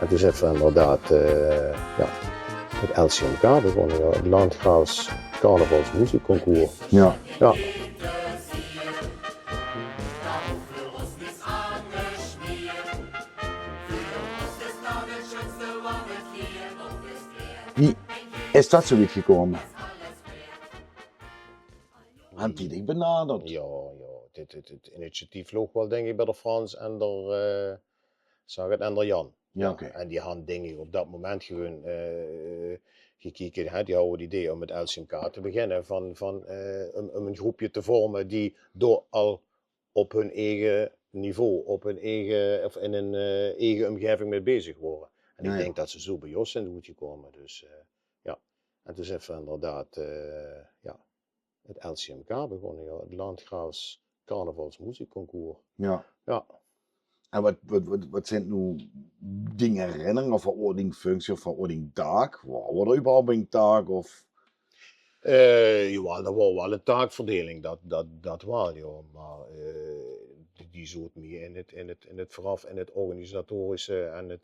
En toen zijn we inderdaad het LCMK begonnen, ja, het Landgraafs Carnavalsmuziekconcours. Ja. Ja. Wie is dat zoiets gekomen? Had die dich benaderd? Ja, het initiatief loog wel denk ik bij de Frans en de zag het en de Jan. Ja, oké. En die hadden denk ik op dat moment gewoon gekeken, die hadden het idee om het LCMK te beginnen om een groepje te vormen die door al op hun eigen niveau, op hun eigen, of in een eigen omgeving mee bezig worden. En ik denk dat ze zo bij ons zijn goed gekomen. Dus ja, en toen zijn we inderdaad het LCMK begonnen, ja, het Landgraafs Carnavalsmuziekconcours. Ja. Ja. En wat zijn nu dingen herinneringen of verordingsfunctie of verordingsdag? Wat er überhaupt een taak of? Ja, dat was wel een taakverdeling, dat wel, ja. Maar die zoet meer in het vooraf, in het organisatorische en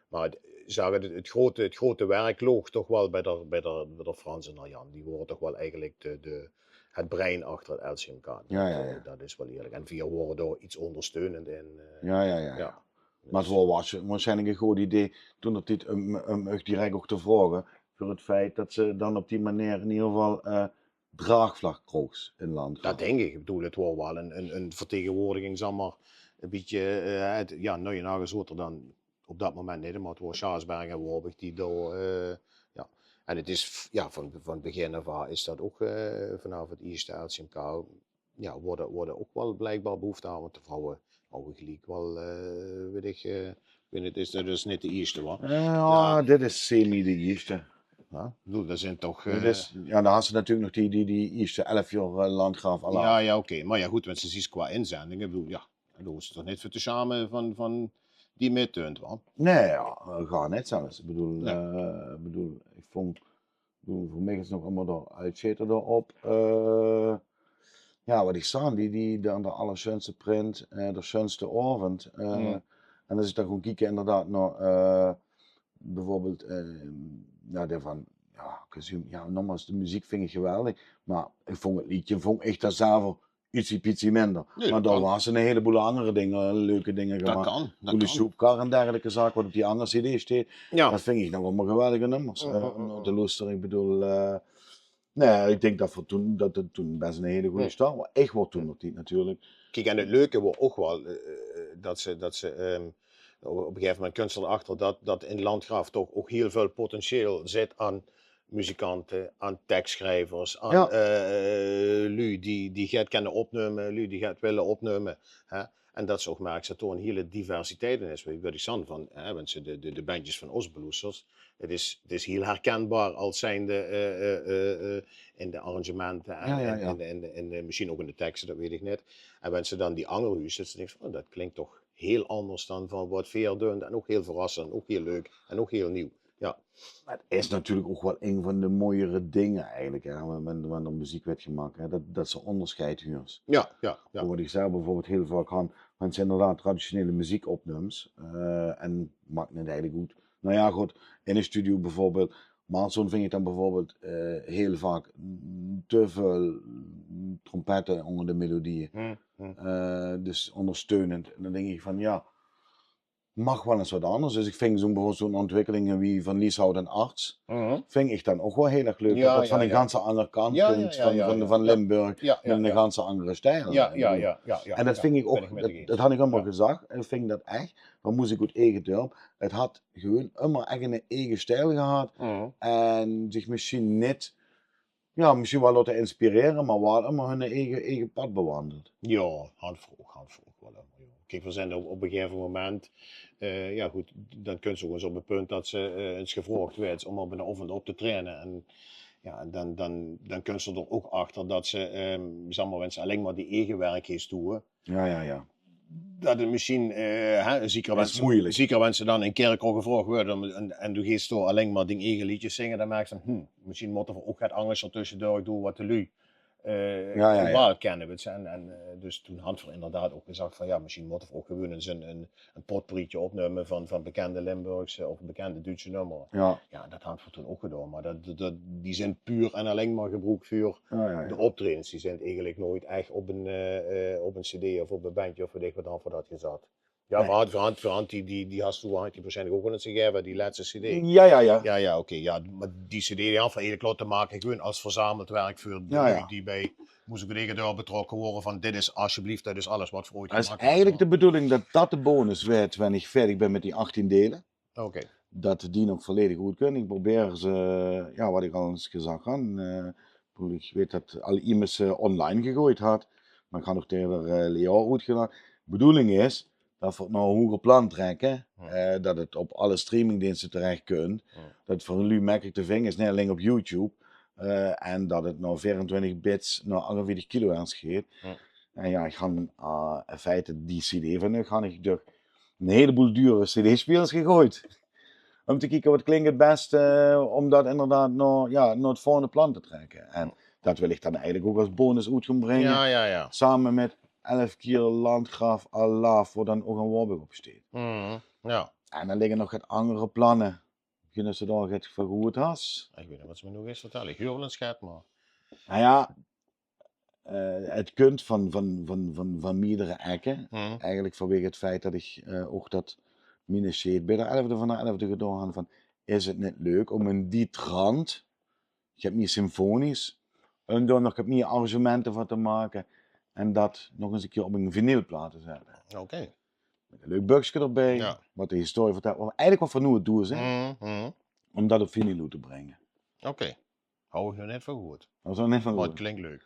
maar het grote werk loog toch wel bij de Frans en Jan. Die worden toch wel eigenlijk het brein achter het LCMK. Dat is wel eerlijk. En via horen door iets ondersteunend in. Ja. Maar het was waarschijnlijk een goed idee toen dat dit direct ook te vragen voor het feit dat ze dan op die manier in ieder geval draagvlak kroeg in land. Dat denk ik. Ik bedoel, het was wel een vertegenwoordiging, zeg maar, een beetje, Neuenhagen zat er dan op dat moment niet, maar het was Schaasberg en Warburg die door, En het is, van begin af aan is dat ook vanaf het eerste LCMK, worden ook wel blijkbaar behoefte aan, want de vrouwen mogen gelijk wel, het is dus niet de eerste, hoor. Ja, dit is semi de eerste. Ja, bedoel, dat zijn toch... dan had ze natuurlijk nog die eerste 11 jaar Landgraaf al. Ja, oké. Maar ja, goed, want ze ziet qua inzendingen, ik bedoel, dat doen ze toch niet voor te samen van die midtunt, wel? Nee, ja, ga net zelfs. Ik bedoel, ik vond, voor mij is het nog allemaal door uitzitten erop. Wat die staan, die de allerschönste print, de schönste avond. En als ik dan gewoon kijk inderdaad naar bijvoorbeeld, nogmaals, de muziek vind ik geweldig, maar ik vond het liedje, echt dat zelf ietsje minder. Nee, maar daar was een heleboel andere dingen, leuke dingen gemaakt. Dat kan. De soepkar en dergelijke zaak, wat op die andere cd staat, dat vind ik nog allemaal geweldige nummers. De luister, ik bedoel, ik denk dat het toen best een hele goede start was. Echt wat toen nog niet natuurlijk. Kijk, en het leuke was ook wel dat ze op een gegeven moment kunst erachter dat in Landgraaf toch ook heel veel potentieel zit aan muzikanten, aan tekstschrijvers, aan lui die gaat kunnen opnemen, lui die gaat willen opnemen. Hè? En dat ze ook merken dat er een hele diversiteit in is. Wat ik zei van, want de bandjes van Osbeloesers, het is heel herkenbaar als zijnde in de arrangementen en misschien ook in de teksten, dat weet ik niet. En wanneer ze dan die Angerhuis, dat ze denken van, dat klinkt toch heel anders dan van wat Veer doet en ook heel verrassend, ook heel leuk en ook heel nieuw. Ja. Het is natuurlijk ook wel een van de mooiere dingen eigenlijk, wanneer er muziek werd gemaakt, dat ze onderscheid huurt. Ja. Wat ik zelf bijvoorbeeld heel vaak had, want ze inderdaad traditionele muziekopnames en maakt het eigenlijk goed. Nou ja, goed, in een studio bijvoorbeeld, maar zo vind ik dan bijvoorbeeld heel vaak te veel trompetten onder de melodieën. Dus ondersteunend. En dan denk ik van mag wel eens wat anders. Dus ik vind bijvoorbeeld zo'n ontwikkelingen wie van Lieshout en Arts, vind ik dan ook wel heel erg leuk. Dat van een ganse andere kant komt, van Limburg, met een ganse andere stijl. En dat vind ik ook, dat had ik allemaal gezegd, en ik vind dat echt, dan moest ik goed eigen durven. Het had gewoon allemaal echt een eigen stijl gehad, en zich misschien niet, misschien wel laten inspireren, maar wel allemaal hun eigen pad bewandeld. Ja, handvroeg wel. Kijk, we zijn op een gegeven moment, dan kun je ook eens op het punt dat ze eens gevraagd werd om op een oefening op te trainen. En dan kun je er ook achter dat ze, wanneer ze alleen maar die eigen werk heeft doen. Ja. Dat het misschien, zeker wanneer ze dan in kerk al gevraagd worden en du geeft door alleen maar die eigen liedjes zingen, dan merk je misschien moeten we ook het angst er tussendoor doen wat de lui Ja. wel cannabis. Dus toen had we inderdaad ook gezegd van ja, misschien moeten we ook gewoon eens een potpourrietje opnemen van bekende Limburgse of bekende Duitse nummers. Ja. Ja, dat hadden we toen ook gedaan. Maar die zijn puur en alleen maar gebruikt voor de optredens. Die zijn eigenlijk nooit echt op een cd of op een bandje of weet ik wat dan voor dat gezet. Ja, Nee. voor die had je waarschijnlijk ook wel eens gegeven, die laatste cd. Ja. Ja, oké. Ja, maar die cd die had van eigenlijk laten maken gewoon als verzameld werk voor de Ja. die bij muziekcollega daar betrokken worden van dit is alsjeblieft, dat is alles wat voor ooit Het is gemaakt eigenlijk de bedoeling dat de bonus werd wanneer ik verder ben met die 18 delen. Oké. Dat we die nog volledig goed kunnen. Ik probeer ze, ja, wat ik al eens gezegd had. Ik weet dat alle iemand online gegooid had. Maar ik ga nog tegen de Leo uitgedaan. De bedoeling is dat we het nou een hoger plan trekken. Dat het op alle streamingdiensten terecht kunt. Dat het voor jullie makkelijk te vinden is, niet alleen op YouTube. En dat het nou 24 bits naar 48 kilohertz geeft. En ja, ik ga in feite die CD van nu ga ik door een heleboel dure CD-spelers gegooid. Om te kijken wat klinkt het best, om dat inderdaad naar het volgende plan te trekken. En dat wil ik dan eigenlijk ook als bonus uit gaan brengen. Ja. Samen met 11 keer Landgraaf Allah, waar dan ook een Warburg op staat. Ja. En dan liggen nog wat andere plannen. Kunnen ze daar het vergoed has? Ik weet niet wat ze me nog eens vertellen. Ik huur wel een schat, maar. Nou ja, het kunt van meerdere ekken. Eigenlijk vanwege het feit dat ik ook dat minusjeet bij de 11e van de 11e gedaan had van, is het niet leuk om in die trant, je hebt meer symfonisch, en dan nog meer arrangementen van te maken en dat nog eens een keer op een vinylplaat te zetten. Oké. Met een leuk bugje erbij, wat de historie vertelt, wat eigenlijk wat van nu het doel is, om dat op vinyl te brengen. Oké. Hou ik nog net voor goed. Dat is wel net van Maar goed. het klinkt leuk.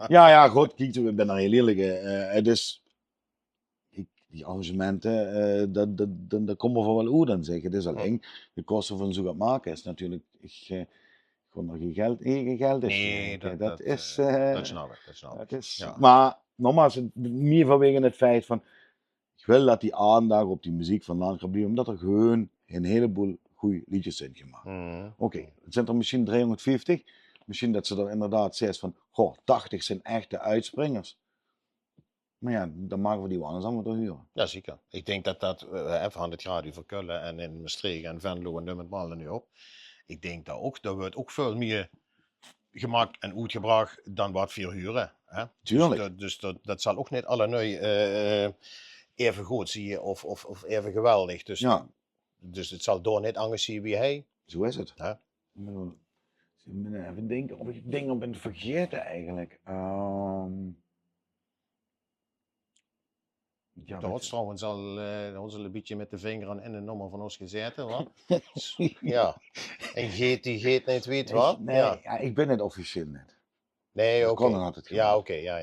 Ja, goed, kijk, ik ben daar heel eerlijk. Dus die arrangementen, dat komen we wel uit dan zeggen. Het is alleen de kosten van zo'n maken is natuurlijk, ik kon er geen geld in. Nee, dat is. Dat snap ik. Ja. Maar nogmaals, meer vanwege het feit van, ik wil dat die aandacht op die muziek van Landgraaf blijft, omdat er gewoon een heleboel goede liedjes zijn gemaakt. Oké, het zijn er misschien 350. Misschien dat ze er inderdaad zegt van, goh, 80 zijn echte uitspringers. Maar ja, dan maken we die wel anders allemaal te huren. Ja, zeker. Ik denk dat even aan het radio voor Kullen en in Maastricht en Venlo en noem het nu op. Ik denk dat ook, dat wordt ook veel meer gemaakt en uitgebracht dan wat we huren. Hè? Tuurlijk. Dus dat zal ook niet alle nu even goed zien of even geweldig. Dus het zal door niet anders zien wie hij. Zo is het. Hè? Even denken of ik dingen ben vergeten eigenlijk. Ja, dat was trouwens al een beetje met de vinger in een nummer van ons gezeten. Hoor. Ja. En geet niet weet wat. Nee, ja, ik ben het officieel net. Nee, oké. Kon altijd ja, oké. Ja.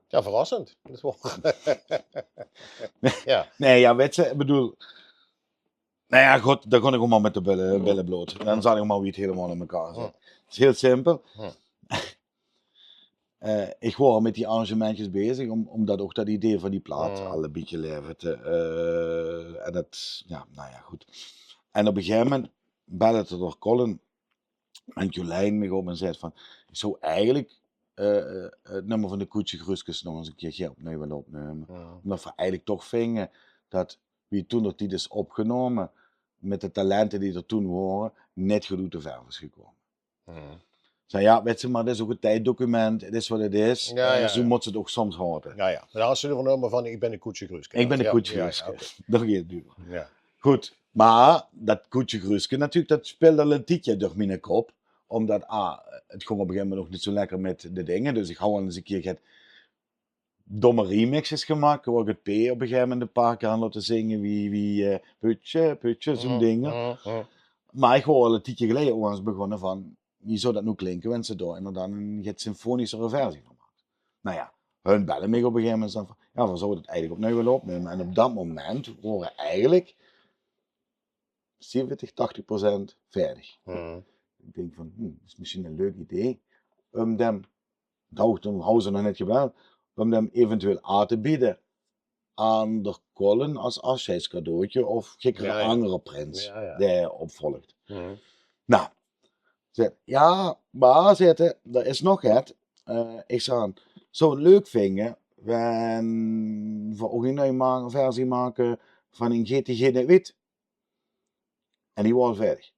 Ja, verrassend. Dat is wel... ja. Nee, ja, weet je, ik bedoel... Nou ja, goed, dan kon ik gewoon met de billen bloot. Dan zag ik maar wie het helemaal in elkaar zit. Het is heel simpel. Ik was met die arrangementjes bezig, omdat ook dat idee van die plaat al een beetje levert. En dat, ja, nou ja, goed. En op een gegeven moment belde het door Colin en Jolijn me op en zei van, ik zou eigenlijk het nummer van de Koetje Gruskes nog eens een keer opnieuw willen opnemen. Omdat we eigenlijk toch vingen dat wie toen nog die is opgenomen, met de talenten die er toen waren, net goed te ver is gekomen. Zei ja, weet je, maar dit is ook een tijddocument, het is wat het is. Zo moet ze het ook soms houden. Ja. Maar als ze er nummer van, ik ben de Koetje Gruske. Ik ben de Koetje Gruske. Okay. Dat gaat het duur. Ja. Goed, maar dat Koetje Gruske, natuurlijk, dat speelde al een tijdje door mijn kop. Omdat, het ging op een gegeven moment nog niet zo lekker met de dingen. Dus ik hou wel eens een keer het domme remixes gemaakt. Waar ik het P op een gegeven moment een paar keer aan laten zingen. Wie putje, zo'n dingen. Maar ik wou al een tijdje geleden onlangs begonnen van, wie zou dat nu klinken, wanneer ze daar inderdaad een symfonische versie van maakt. Nou ja, hun bellen me op een gegeven moment van, ja, we zouden het eigenlijk opnieuw willen opnemen. En op dat moment waren eigenlijk 70-80% verdig. Ik denk van, dat is misschien een leuk idee. Om hem, dan houden ze nog net geweld, om hem eventueel aan te bieden aan de Colin als afscheidscadeautje of gekkere andere prins die opvolgt. Nou, Zegt, ja, maar zitten, er is nog het. Ik zou het leuk vinden, we ook een versie maken van een GTG de Wit. En die was verder.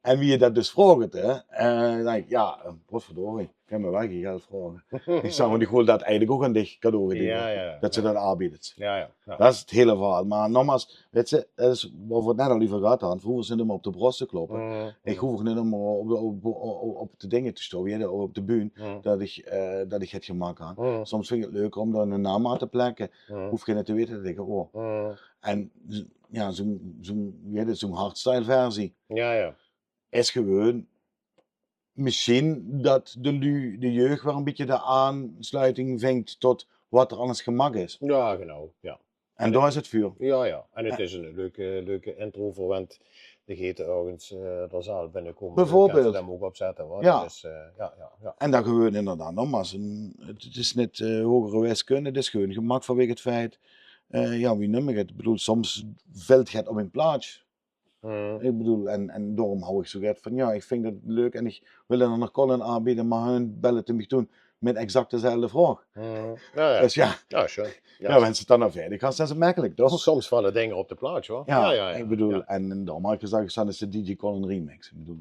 En wie je dat dus vroeg, dan denk ik, ja, potverdorie, ik kan me wel geen geld vragen. Ik zou maar die gewoon dat eigenlijk ook een dicht cadeau geven. Ja, ja. Dat ze dat aanbieden. Ja, ja. Ja. Dat is het hele verhaal. Maar nogmaals, weet je, dat is wat we het net al liever gehad hadden. Vroeger zijn ze op de borst te kloppen. Ik hoef niet meer op de dingen te stoten, op de bühne, dat ik het gemaakt had. Soms vind ik het leuker om daar een naam aan te plakken. Hoef je niet te weten dat ik het hoor. En ja, zo'n hardstyle versie Ja, ja. is gewoon misschien dat de jeugd wel een beetje de aansluiting vindt tot wat er alles gemaakt is. Ja, genau. Ja. En daar is het vuur. Ja, ja. En het is een leuke intro voor, want de geeft ergens de zaal binnenkomen. Bijvoorbeeld. Kan ze hem ook opzetten. Hoor. Ja. Dat is, ja. En dat gewoon inderdaad nogmaals. Het is niet hogere wiskunde, het is gewoon gemak vanwege het feit. Wie noem ik het? Ik bedoel, soms valt het op een plaats. Ik bedoel, en daarom hou ik zo gek van, ja, ik vind het leuk en ik wil er nog Colin aanbieden, maar hun bellen te mij doen met exact dezelfde vraag. Ja. Dus ja, Ja, sure. ja, als het dan nog verder gaat, zijn ze makkelijk, toch? Soms vallen dingen op de plaats, hoor. Ja, ik bedoel, en daarom had ik gezegd, dat is de DJ Colin remix. Ik bedoel,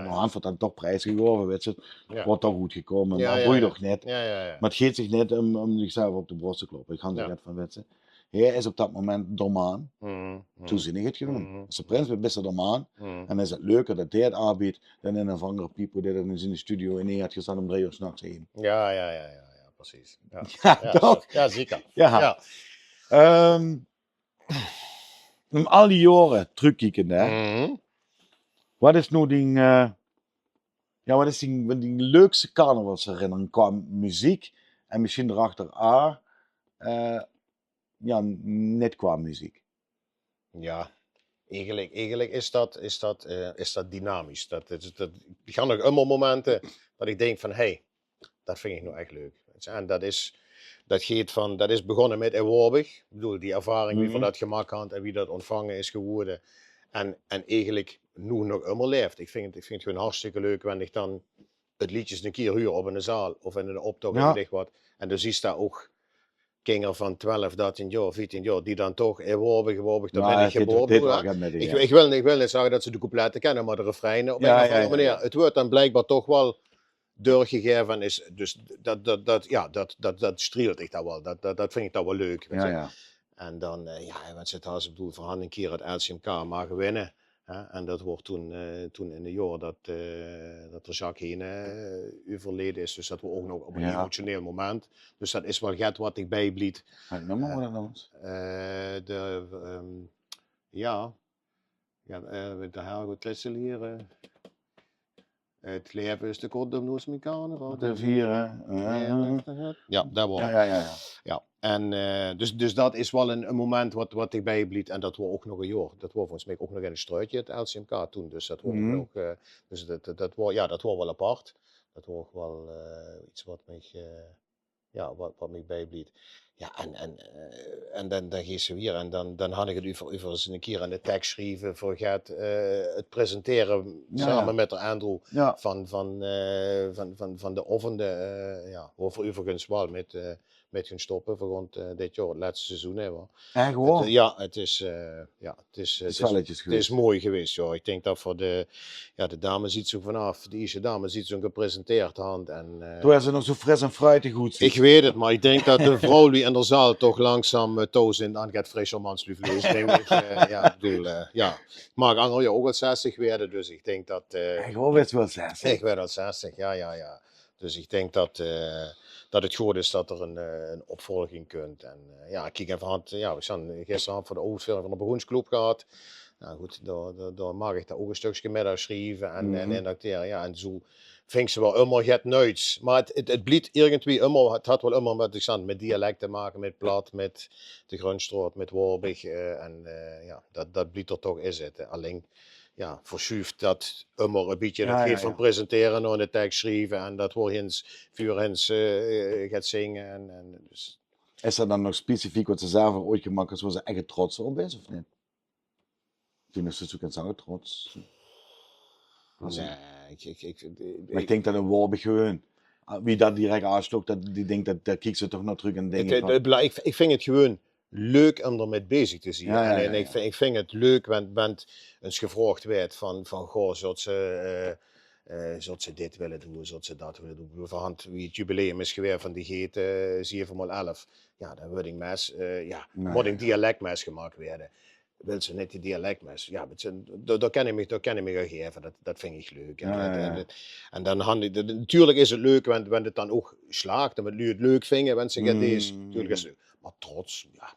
hand wordt dan toch prijsgegeven, weet je. Het wordt toch goed gekomen, maar boeit toch niet. Ja. Maar het geeft zich niet om zichzelf op de borst te kloppen. Ik ga er net van weten. Hij is op dat moment domaan. Toen zie ik het gewoon. Als de prins wordt best domaan. En dan is het leuker dat hij het aanbiedt dan een of andere pieper die dat in zijn studio in neer had gestaan om 3 uur 's nachts heen. Ja, precies. Ja, toch? Ja, zeker. Ja. Om al die jaren terugkijken, hè. Wat is nou die leukste carnavalsherinnering qua muziek en misschien erachter net qua muziek? Ja, eigenlijk is dat dynamisch. Er gaan nog allemaal momenten dat ik denk van, hey, dat vind ik nou echt leuk. En dat is begonnen met Eworbig. Ik bedoel, die ervaring, wie van dat gemaakt had en wie dat ontvangen is geworden. En eigenlijk nu nog allemaal leeft. Ik vind het gewoon hartstikke leuk wanneer ik dan het liedjes een keer huur op in een zaal of in een optocht of weet ik wat. En dan zie je daar ook kinderen van 12, 13 jaar, 14 jaar, die dan toch Eworbig, daar ben ik geboren. Ik wil niet zeggen dat ze de coupletten kennen, maar de refreinen op een of andere manier. Het wordt dan blijkbaar toch wel doorgegeven en is, dus dat streelt ik dat wel. Dat vind ik dat wel leuk. En dan, wat zit als ik bedoel, van een keer het LCMK mogen winnen. En dat wordt toen in de jaar dat er Jacques Hene overleden is. Dus dat was ook nog op een emotioneel moment. Dus dat is wel het wat ik bijblied. De Helgot Christel hier. Het leven is te kort om nooit meer carnaval te vieren. Ja, dat was. Ja. En dus dat is wel een moment wat ik bijblied. En dat was ook nog een jaar. Dat was volgens mij ook nog in een struitje, het LCMK toen. Dus dat was ook dus dat was wel apart. Dat was wel iets wat mij bijblied. Ja, en dan ging ze weer. En dan had ik het over eens een keer aan de tekst schrijven voor het presenteren samen met de Andrew van de offende. Over overigens wel met hun stoppen voor dit jaar, het laatste seizoen hebben. En gewoon? Het is mooi geweest. Ja. Ik denk dat voor de dames iets zo vanaf, de eerste dames iets zo gepresenteerd hand. Toen is ze nog zo fris en fruitig goed. Ik weet het, maar ik denk dat de vrouw die in de zaal toch langzaam toos in aan gaat fris om aan Maar ik had ook al 60 werden, dus ik denk dat. Ik werd wel 60. Ik werd al 60, ja. Dus ik denk dat het goed is dat er een opvolging kunt. En kijk even we zijn gisteren voor de overfilm van de Beroensclub gehad. Nou goed, daar mag ik daar ook een stukje middag schrijven en indacteren. Ja, en zo vind ze wel immer het nuits. Maar het bliet irgendwie immer, het had wel immer met dialect te maken, met plat, met de Grunstraat, met Worbig. Dat bliet er toch is het. Alleen verschuift dat immer een beetje het van presenteren en de tekst schrijven en dat voor hens gaat zingen. Dus. Is er dan nog specifiek wat ze zelf ooit gemaakt is, waar ze echt trots op is of niet? Toen is het ook zo trots. Nee, Maar ik denk dat een Warburg gewoon, wie dat direct aanslokt, die denkt dat kijkt ze toch nog terug en denkt van, ik vind het gewoon leuk om ermee bezig te zien. Ja, en ja. ik vind het leuk wanneer eens gevraagd werd van goh, zodat ze dit willen doen, zodat ze dat willen doen. Bijvoorbeeld wie het jubileum is geweest van die geet 7x11. Ja, dan word ik mes, moet een dialectmes gemaakt werden. Wil ze niet die dialectmes? Ja, daar kan ik me geven. Dat vind ik leuk. En dan natuurlijk is het leuk wanneer het dan ook slaagt en wanneer het leuk vinden, wanneer ze deze. Natuurlijk is het leuk. Maar trots, ja,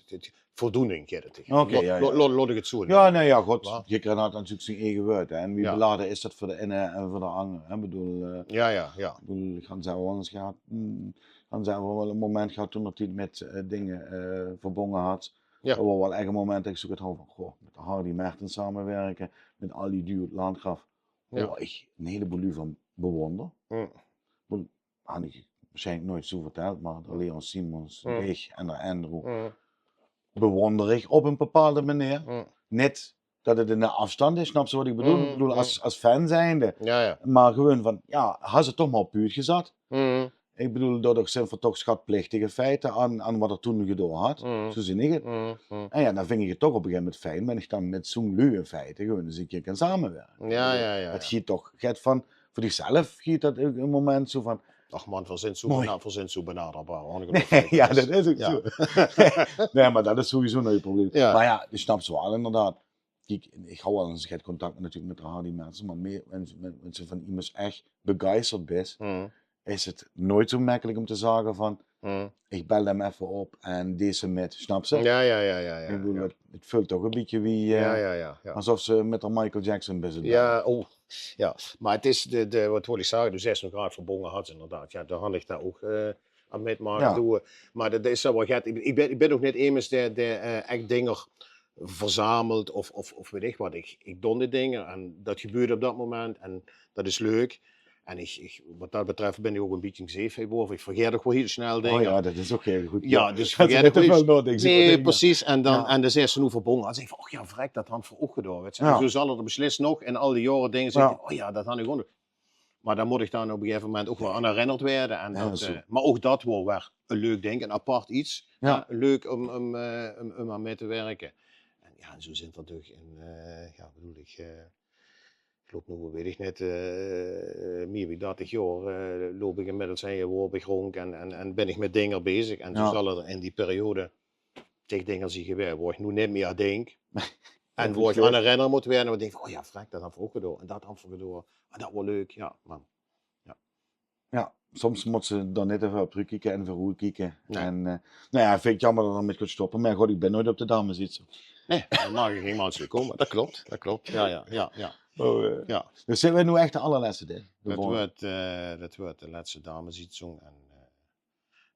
dit voldoening geeft het. Laat ik het zo. Ja, nee, ja, goed. Je krijgt natuurlijk zijn eigen woord. En wie beladen is dat voor de ene en voor de andere. Ik bedoel, ja. Ik ga zelf wel eens gehad. Dan zijn we wel een moment gehad toen dat hij met dingen verbonden had. Ja. Dat was wel echt een moment dat ik zoek het van, goh, met Hardy Mertens samenwerken, met al die duur Landgraf. Waar ik een heleboel van bewonder. Had ik waarschijnlijk nooit zo verteld, maar de Leon Simons, ik en de Andrew bewonder ik op een bepaalde manier. Net dat het in de afstand is, snap je wat ik bedoel? Ik bedoel, als fan zijnde. Ja. Maar gewoon van, ja, had ze toch maar puur gezet. Ik bedoel, dat zijn voor toch schatplichtige feiten aan wat er toen gedaan had. Zo zie ik het. En ja, dan vind ik het toch op een gegeven moment fijn, ben ik dan met zo'n luwe feiten gewoon eens een keer kan samenwerken. Ja. Het giet toch, van, voor zichzelf giet dat een moment zo van. Ach man, verzin zo benaderbaar. Nee, ja, dat is ook zo. Nee, maar dat is sowieso nooit een probleem. Ja. Maar ja, je snapt wel inderdaad. Kijk, ik hou wel eens contact natuurlijk met de Hardy mensen, maar meer mensen van iemand echt begeisterd is het nooit zo makkelijk om te zeggen van, ik bel hem even op en deze met, snap je? Ja. Ik bedoel, het voelt toch een beetje wie, alsof ze met de Michael Jackson bezig zijn. Ja, maar het is wat wil ik zeggen, de 6 graad verbonden had inderdaad. Ja, daar had ik daar ook aan metmaken doen. Maar dat is wel gek. Ik ben ook niet iemand die echt dingen verzamelt of weet ik wat. Ik doe die dingen en dat gebeurt op dat moment en dat is leuk. En wat dat betreft ben ik ook een beetje een zeefheiboer. Ik vergeet ook wel heel snel dingen. Oh ja, dat is ook heel goed. Ja, dus vergeet ik wel. Nee, precies. En dan en de 6 nu verbonden. Dan zeg ik van, oh ja, vrek, dat had ik voor ook gedaan. En zo zal er beslist nog in al die jaren dingen zeggen. Oh ja, dat had ik gewoon. Maar dan moet ik dan op een gegeven moment ook wel aan herinnerd werden. En maar ook dat wordt weer een leuk ding, een apart iets. Leuk om aan mee te werken. En ja, zo zit er toch in, bedoel ik... Ik loop nu, weet ik net, meer dan 30 jaar loop ik inmiddels een Warburg rond en ben ik met dingen bezig. En zo zal er in die periode tegen dingen zien gebeuren, waar ik nu niet meer denk. En waar ik aan herinneren moet werden, en ik denk, oh ja, vrek, dat had ik ook gedaan. En dat had ik gedaan. En dat was leuk, ja, man. Ja, soms moet ze dan net even op terugkijken en verroer kijken. Nee. En nou ja, vind ik het jammer dat er dan met kunt stoppen. Maar god, ik ben nooit op de dames iets. Nee, dan mag ik geen maandje komen. Dat klopt. Ja. Ja. Dus zijn we nu echt de allerlaatste ding? Dat wordt de laatste damesitzong. En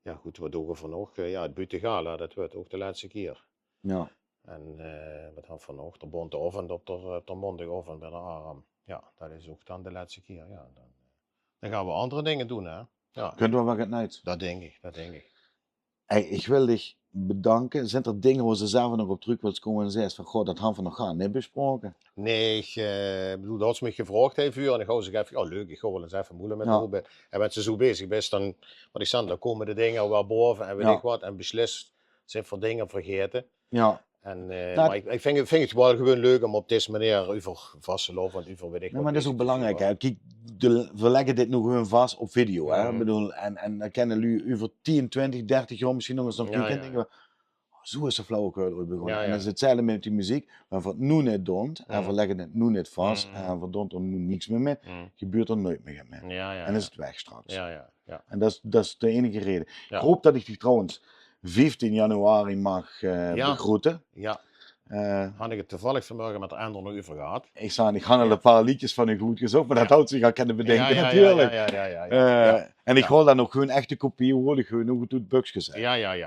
ja, goed, wat doen we van nog? Het Butegala, dat wordt ook de laatste keer. Ja. En wat gaan we van nog? De Bonteoven op de Mondegoven bij de Aram. Ja, dat is ook dan de laatste keer. Ja, dan gaan we andere dingen doen, hè? Ja. Kunnen we wel het uit? Dat denk ik. Hey, ik wil dich bedanken. Zijn er dingen waar ze zelf nog op terug wilt komen en zegt van, goh, dat hebben we nog gaan niet besproken? Nee, ik bedoel, dat had ze me gevraagd even en dan gaan ze even, leuk, ik ga wel eens even moeilijk met Robert. En met ze zo bezig bent, dan, wat ik zei, dan komen de dingen wel boven en weet ik wat, en beslist zijn voor dingen vergeten. Ja. En, maar ik vind het wel gewoon leuk om op deze manier over vast te lopen, want over weet ik wat. Maar dat is ook belangrijk, hè. Kijk, we leggen dit nu gewoon vast op video, hè. Ik bedoel, en dan kennen jullie over 10, 20, 30 jaar misschien nog eens nog en denken we, zo is de flauwekul ooit begonnen. En dat is hetzelfde met die muziek. We van nu niet doen, en we leggen het nu niet vast, en we doen er nu niks meer mee, gebeurt er nooit meer mee. En is het weg straks. En dat is de enige reden. Ik hoop dat ik die trouwens 15 januari mag begroeten. Ja. Had ik het toevallig vanmorgen met de ander nog over gehad. Ik ga al een paar liedjes van u goed gezocht, maar dat houdt zich al kunnen bedenken natuurlijk. En ik hoor dan ook gewoon echte kopie, hoor ik gewoon hoe het doet bugs gezegd.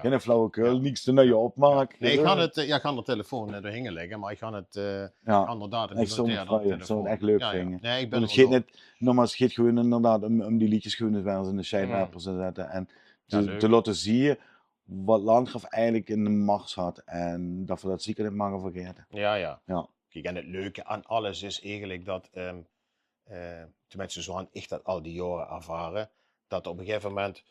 Geen flauwekul, niks te naar opmaken. Nee, ik ga de telefoon er hingen leggen, maar ik ga het inderdaad ik zou het echt leuk vinden. Nee, ik ben het gaat gewoon inderdaad om die liedjes gewoon eens wel eens in de schijnwerper te zetten en te laten zien wat Landgraf eigenlijk in de mars had en dat we dat zeker niet mogen vergeten. Ja. Ja. Kijk, en het leuke aan alles is eigenlijk dat, tenminste zo heb ik dat al die jaren ervaren, dat op een gegeven moment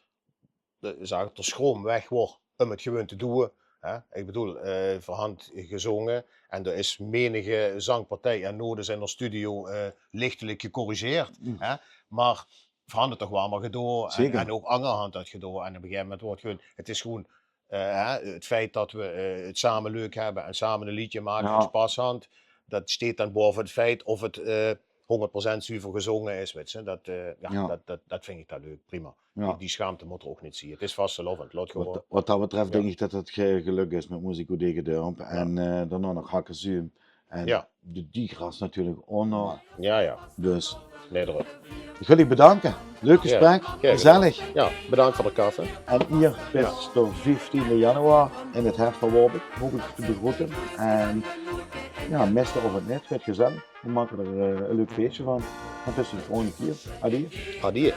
de schroom weg wordt om het gewoon te doen. Hè? Ik bedoel, voorhand gezongen en er is menige zangpartij en noden zijn in de studio lichtelijk gecorrigeerd. Hè? Maar voorhand het toch wel maar gedaan en ook Angerhand dat gedaan. En op een gegeven moment wordt gewoon, het is gewoon het feit dat we het samen leuk hebben en samen een liedje maken als pashand, dat steekt dan boven het feit of het 100% zuiver gezongen is, weet je. Dat vind ik dat leuk, prima. Ja. Die schaamte moet er ook niet zien. Het is vastelovend, laat gewoon. Wat dat betreft denk ik dat het geluk is met Musico Degedurp en daarna nog Hakkezuum. En de Digras natuurlijk onder. Ja. Dus. Nederland. Ik wil je bedanken. Leuk gesprek. Gezellig. Ja, bedankt voor de koffie. En hier is de 15 januari in het hart van Warbeck mogelijk te begroeten. En ja, mesten of het net, werd gezellig. We maken er een leuk feestje van. En tot de volgende keer. Adieu. Adieu.